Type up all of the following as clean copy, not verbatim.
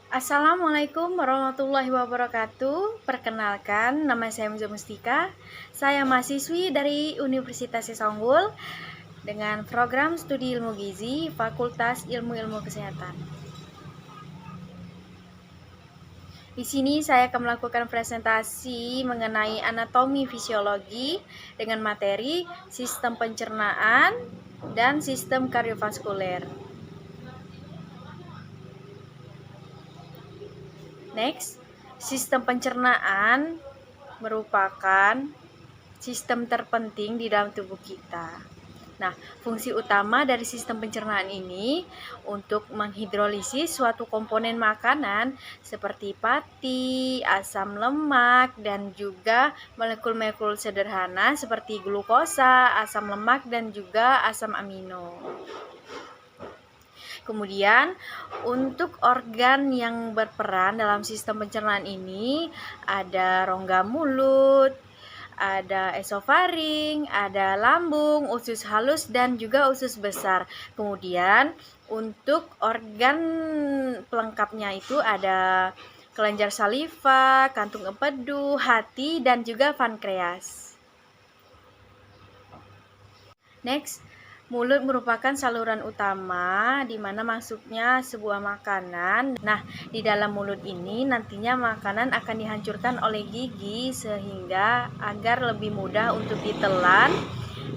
Assalamualaikum warahmatullahi wabarakatuh. Perkenalkan, nama saya Muza Mustika. Saya mahasiswi dari Universitas Unggul dengan program studi ilmu gizi Fakultas Ilmu Kesehatan. Di sini saya akan melakukan presentasi mengenai anatomi fisiologi dengan materi sistem pencernaan dan sistem kardiovaskuler. Next, sistem pencernaan merupakan sistem terpenting di dalam tubuh kita. Nah, fungsi utama dari sistem pencernaan ini untuk menghidrolisis suatu komponen makanan seperti pati, asam lemak, dan juga molekul-molekul sederhana seperti glukosa, asam lemak, dan juga asam amino. Kemudian, untuk organ yang berperan dalam sistem pencernaan ini ada rongga mulut, ada esofaring, ada lambung, usus halus, dan juga usus besar. Kemudian, untuk organ pelengkapnya itu ada kelenjar saliva, kantung empedu, hati, dan juga pankreas. Next, mulut merupakan saluran utama di mana masuknya sebuah makanan. Nah, di dalam mulut ini nantinya makanan akan dihancurkan oleh gigi sehingga agar lebih mudah untuk ditelan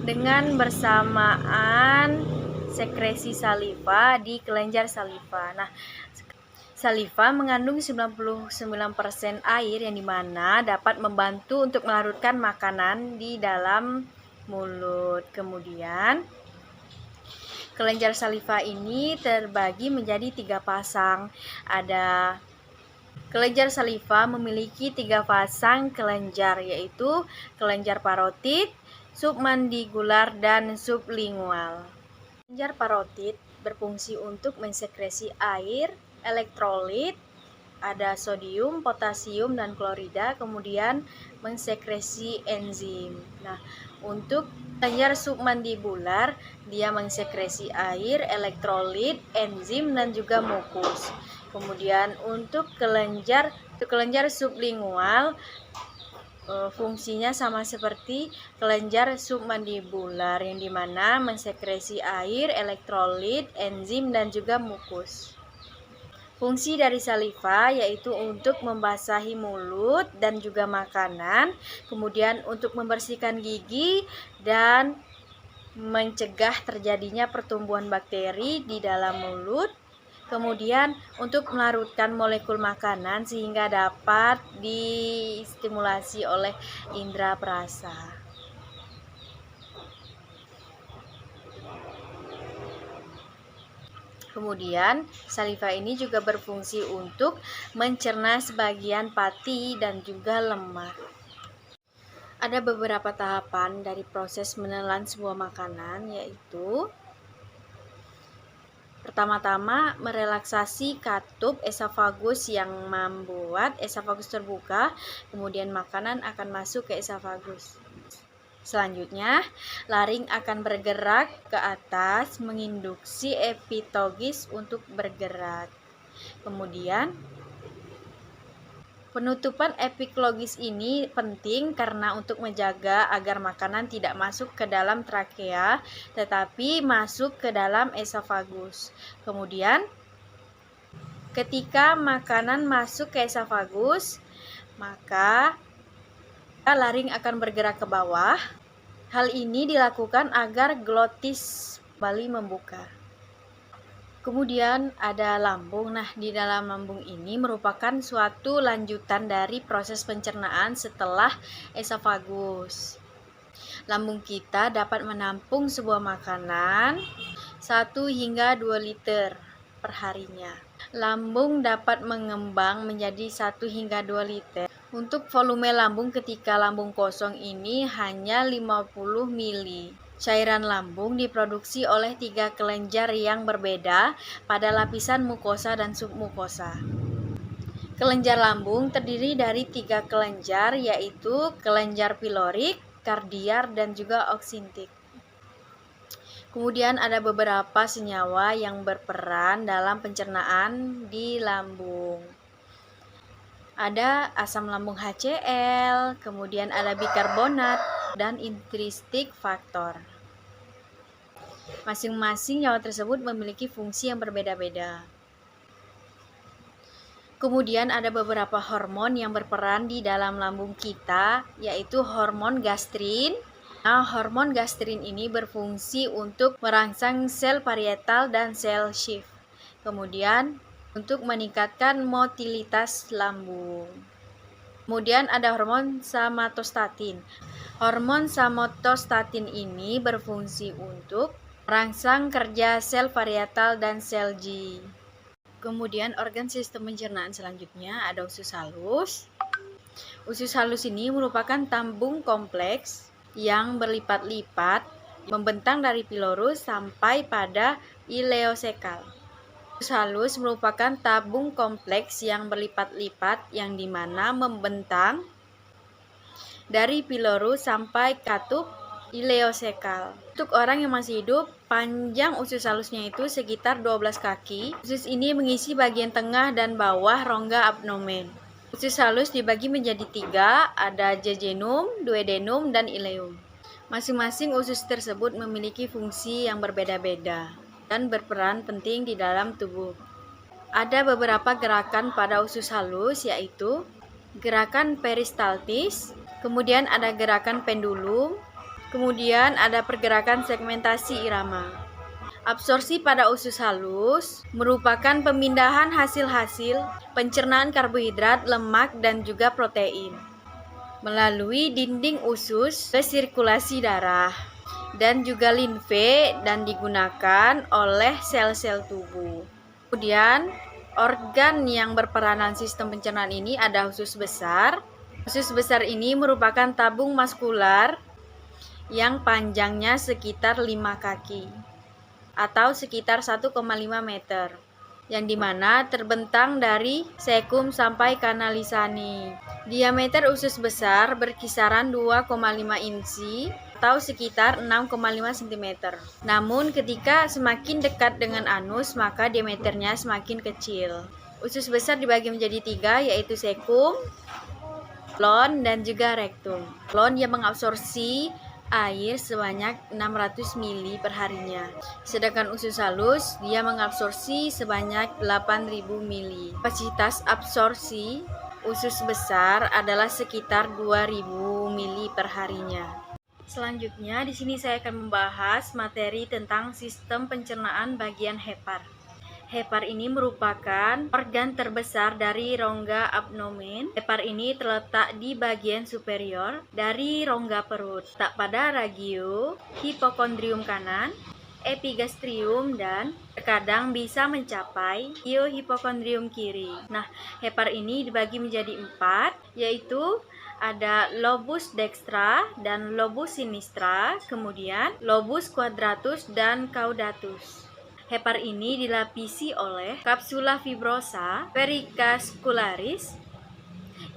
dengan bersamaan sekresi saliva di kelenjar saliva. Nah, saliva mengandung 99% air yang dimana dapat membantu untuk melarutkan makanan di dalam mulut. Kemudian kelenjar saliva ini terbagi menjadi 3 pasang. Ada kelenjar saliva memiliki 3 pasang kelenjar, yaitu kelenjar parotid, submandibulaar, dan sublingual. Kelenjar parotid berfungsi untuk mensekresi air, elektrolit, ada sodium, potasium, dan klorida, kemudian mensekresi enzim. Nah, untuk kelenjar submandibulaar, dia mensekresi air, elektrolit, enzim, dan juga mukus. Kemudian untuk kelenjar sublingual, fungsinya sama seperti kelenjar submandibulaar yang dimana mensekresi air, elektrolit, enzim, dan juga mukus. Fungsi dari saliva yaitu untuk membasahi mulut dan juga makanan, kemudian untuk membersihkan gigi dan mencegah terjadinya pertumbuhan bakteri di dalam mulut, kemudian untuk melarutkan molekul makanan sehingga dapat distimulasi oleh indera perasa. Kemudian, saliva ini juga berfungsi untuk mencerna sebagian pati dan juga lemak. Ada beberapa tahapan dari proses menelan sebuah makanan, yaitu pertama-tama merelaksasi katup esofagus yang membuat esofagus terbuka, kemudian makanan akan masuk ke esofagus. Selanjutnya, laring akan bergerak ke atas menginduksi epitogis untuk bergerak. Kemudian, penutupan epiglottis ini penting karena untuk menjaga agar makanan tidak masuk ke dalam trakea, tetapi masuk ke dalam esofagus. Kemudian, ketika makanan masuk ke esofagus, maka laring akan bergerak ke bawah. Hal ini dilakukan agar glotis kembali membuka. Kemudian ada lambung. Nah, di dalam lambung ini merupakan suatu lanjutan dari proses pencernaan setelah esofagus. Lambung kita dapat menampung sebuah makanan 1 hingga 2 liter per harinya. Lambung dapat mengembang menjadi 1 hingga 2 liter. Untuk volume lambung ketika lambung kosong ini hanya 50 ml. Cairan lambung diproduksi oleh 3 kelenjar yang berbeda pada lapisan mukosa dan submukosa. Kelenjar lambung terdiri dari 3 kelenjar, yaitu kelenjar pilorik, kardiar, dan juga oksintik. Kemudian ada beberapa senyawa yang berperan dalam pencernaan di lambung. Ada asam lambung HCl, kemudian ada bikarbonat, dan intrinsic faktor. Masing-masing nyawa tersebut memiliki fungsi yang berbeda-beda. Kemudian ada beberapa hormon yang berperan di dalam lambung kita, yaitu hormon gastrin. Nah, hormon gastrin ini berfungsi untuk merangsang sel parietal dan sel Schiff. Kemudian untuk meningkatkan motilitas lambung. Kemudian ada hormon somatostatin. Hormon somatostatin ini berfungsi untuk merangsang kerja sel parietal dan sel G. Kemudian organ sistem pencernaan selanjutnya ada usus halus. Usus halus ini merupakan tabung kompleks yang berlipat-lipat membentang dari pilorus sampai pada ileosekal. Usus halus merupakan tabung kompleks yang berlipat-lipat yang dimana membentang dari pilorus sampai katup ileosekal. Untuk orang yang masih hidup, panjang usus halusnya itu sekitar 12 kaki. Usus ini mengisi bagian tengah dan bawah rongga abdomen. Usus halus dibagi menjadi 3, ada jejunum, duodenum, dan ileum. Masing-masing usus tersebut memiliki fungsi yang berbeda-beda dan berperan penting di dalam tubuh. Ada beberapa gerakan pada usus halus, yaitu gerakan peristaltis, kemudian ada gerakan pendulum, kemudian ada pergerakan segmentasi irama. Absorpsi pada usus halus merupakan pemindahan hasil-hasil pencernaan karbohidrat, lemak, dan juga protein melalui dinding usus ke sirkulasi darah dan juga limfe dan digunakan oleh sel-sel tubuh. Kemudian organ yang berperanan sistem pencernaan ini ada usus besar. Usus besar ini merupakan tabung muskular yang panjangnya sekitar 5 kaki atau sekitar 1,5 meter, yang dimana terbentang dari cecum sampai canal lisani. Diameter usus besar berkisaran 2,5 inci atau sekitar 6,5 cm. Namun ketika semakin dekat dengan anus, maka diameternya semakin kecil. Usus besar dibagi menjadi 3, yaitu cecum, colon, dan juga rectum. Colon yang mengabsorpsi air sebanyak 600 ml per harinya. Sedangkan usus halus dia mengabsorpsi sebanyak 8000 ml. Kapasitas absorpsi usus besar adalah sekitar 2000 ml per harinya. Selanjutnya di sini saya akan membahas materi tentang sistem pencernaan bagian hepar. Hepar ini merupakan organ terbesar dari rongga abdomen. Hepar ini terletak di bagian superior dari rongga perut, tak pada ragio, hipokondrium kanan, epigastrium, dan terkadang bisa mencapai hipokondrium kiri. Nah, hepar ini dibagi menjadi 4, yaitu ada lobus dextra dan lobus sinistra, kemudian lobus quadratus dan caudatus. Hepar ini dilapisi oleh kapsula fibrosa pericaskularis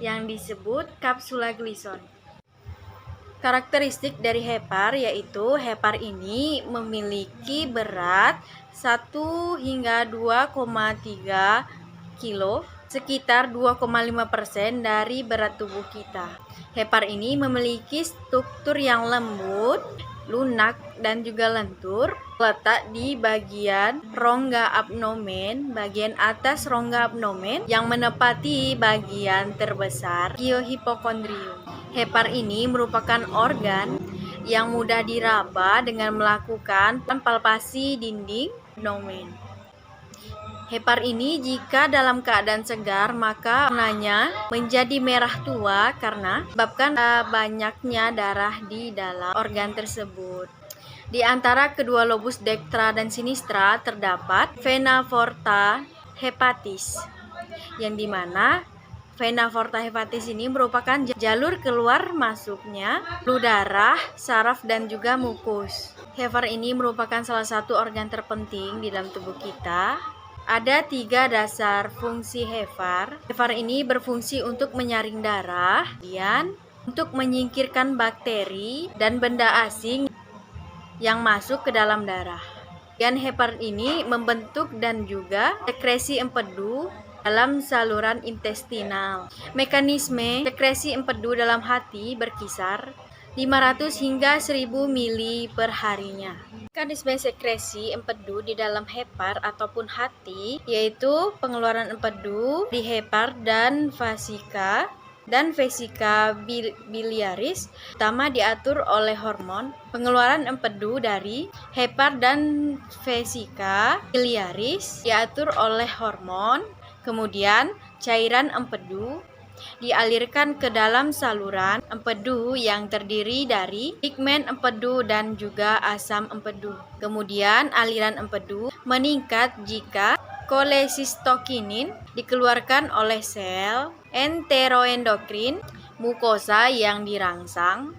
yang disebut kapsula Gleason. Karakteristik dari hepar yaitu hepar ini memiliki berat 1 hingga 2,3 kilo, sekitar 2,5% dari berat tubuh kita. Hepar ini memiliki struktur yang lembut, lunak, dan juga lentur, letak di bagian rongga abdomen, bagian atas rongga abdomen yang menepati bagian terbesar hipokondrium. Hepar ini merupakan organ yang mudah diraba dengan melakukan palpasi dinding abdomen. Hepar ini jika dalam keadaan segar maka warnanya menjadi merah tua karena disebabkan banyaknya darah di dalam organ tersebut. Di antara kedua lobus dextra dan sinistra terdapat vena porta hepatis, yang dimana vena porta hepatis ini merupakan jalur keluar masuknya pembuluh darah, saraf, dan juga mukus. Hepar ini merupakan salah satu organ terpenting di dalam tubuh kita. Ada 3 dasar fungsi hepar. Hepar ini berfungsi untuk menyaring darah, kemudian untuk menyingkirkan bakteri dan benda asing, yang masuk ke dalam darah. Dan heparin ini membentuk dan juga sekresi empedu dalam saluran intestinal. Mekanisme sekresi empedu dalam hati berkisar 500 hingga 1000 mili per harinya. Mekanisme sekresi empedu di dalam hepar ataupun hati yaitu pengeluaran empedu di hepar dan vesika biliaris utama diatur oleh hormon. Pengeluaran empedu dari hepar dan vesika biliaris diatur oleh hormon. Kemudian cairan empedu dialirkan ke dalam saluran empedu yang terdiri dari pigmen empedu dan juga asam empedu. Kemudian aliran empedu meningkat jika kolesistokinin dikeluarkan oleh sel enteroendokrin mukosa yang dirangsang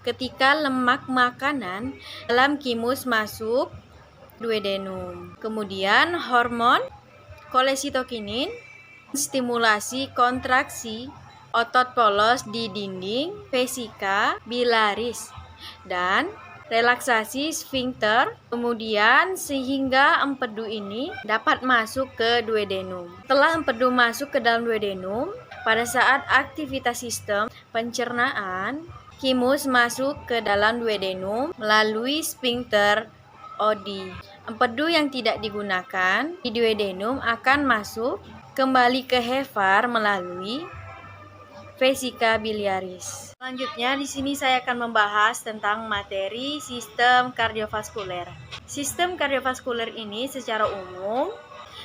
ketika lemak makanan dalam kimus masuk duodenum. Kemudian hormon kolesistokinin stimulasi kontraksi otot polos di dinding vesika biliaris dan relaksasi sfinkter, kemudian sehingga empedu ini dapat masuk ke duodenum. Setelah empedu masuk ke dalam duodenum, pada saat aktivitas sistem pencernaan, kimus masuk ke dalam duodenum melalui sfinkter Oddi. Empedu yang tidak digunakan di duodenum akan masuk kembali ke hepar melalui vesika biliaris. Selanjutnya di sini saya akan membahas tentang materi sistem kardiovaskuler. Sistem kardiovaskuler ini secara umum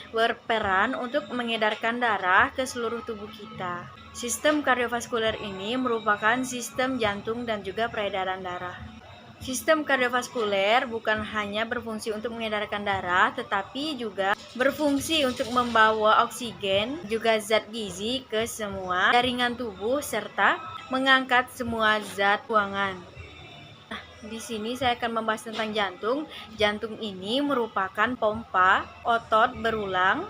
berperan untuk mengedarkan darah ke seluruh tubuh kita. Sistem kardiovaskuler ini merupakan sistem jantung dan juga peredaran darah. Sistem kardiovaskuler bukan hanya berfungsi untuk mengedarkan darah, tetapi juga berfungsi untuk membawa oksigen, juga zat gizi ke semua jaringan tubuh serta mengangkat semua zat buangan. Nah, di sini saya akan membahas tentang jantung. Jantung ini merupakan pompa otot berulang.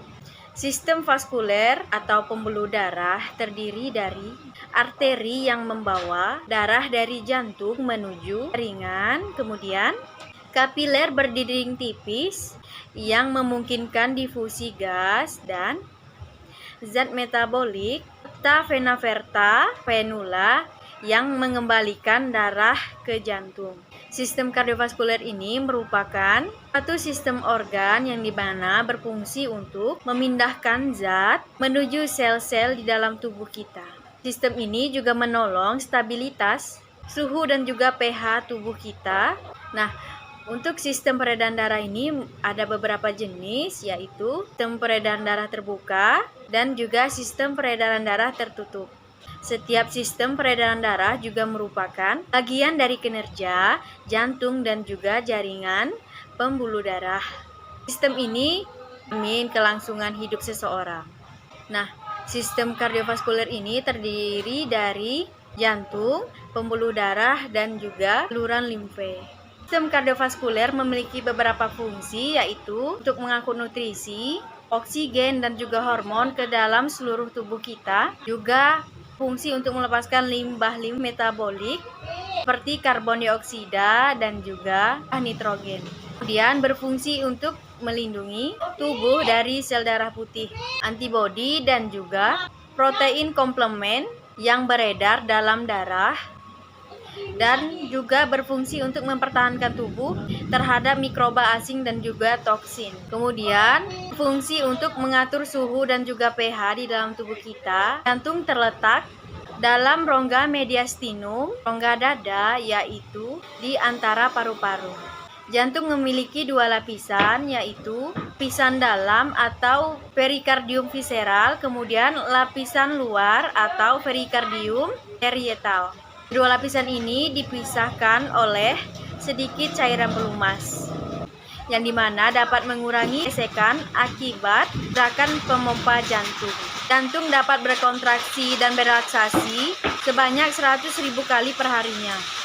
Sistem vaskuler atau pembuluh darah terdiri dari arteri yang membawa darah dari jantung menuju jaringan, kemudian kapiler berdinding tipis yang memungkinkan difusi gas dan zat metabolik, serta vena verta, venula yang mengembalikan darah ke jantung. Sistem kardiovaskuler ini merupakan satu sistem organ yang dimana berfungsi untuk memindahkan zat menuju sel-sel di dalam tubuh kita. Sistem ini juga menolong stabilitas suhu dan juga pH tubuh kita. Nah, untuk sistem peredaran darah ini ada beberapa jenis, yaitu sistem peredaran darah terbuka dan juga sistem peredaran darah tertutup. Setiap sistem peredaran darah juga merupakan bagian dari kinerja jantung dan juga jaringan pembuluh darah. Sistem ini menjamin kelangsungan hidup seseorang. Nah, sistem kardiovaskuler ini terdiri dari jantung, pembuluh darah, dan juga saluran limfe. Sistem kardiovaskuler memiliki beberapa fungsi, yaitu untuk mengangkut nutrisi, oksigen, dan juga hormon ke dalam seluruh tubuh kita. Juga fungsi untuk melepaskan limbah metabolik seperti karbon dioksida dan juga nitrogen. Kemudian berfungsi untuk melindungi tubuh dari sel darah putih, antibodi, dan juga protein komplement yang beredar dalam darah, dan juga berfungsi untuk mempertahankan tubuh terhadap mikroba asing dan juga toksin. Kemudian fungsi untuk mengatur suhu dan juga pH di dalam tubuh kita. Jantung terletak dalam rongga mediastinum, rongga dada, yaitu di antara paru-paru. Jantung memiliki dua lapisan, yaitu lapisan dalam atau perikardium visceral, kemudian lapisan luar atau perikardium parietal. Dua lapisan ini dipisahkan oleh sedikit cairan pelumas, yang dimana dapat mengurangi gesekan akibat gerakan pemompa jantung. Jantung dapat berkontraksi dan berelaksasi sebanyak 100.000 kali per harinya.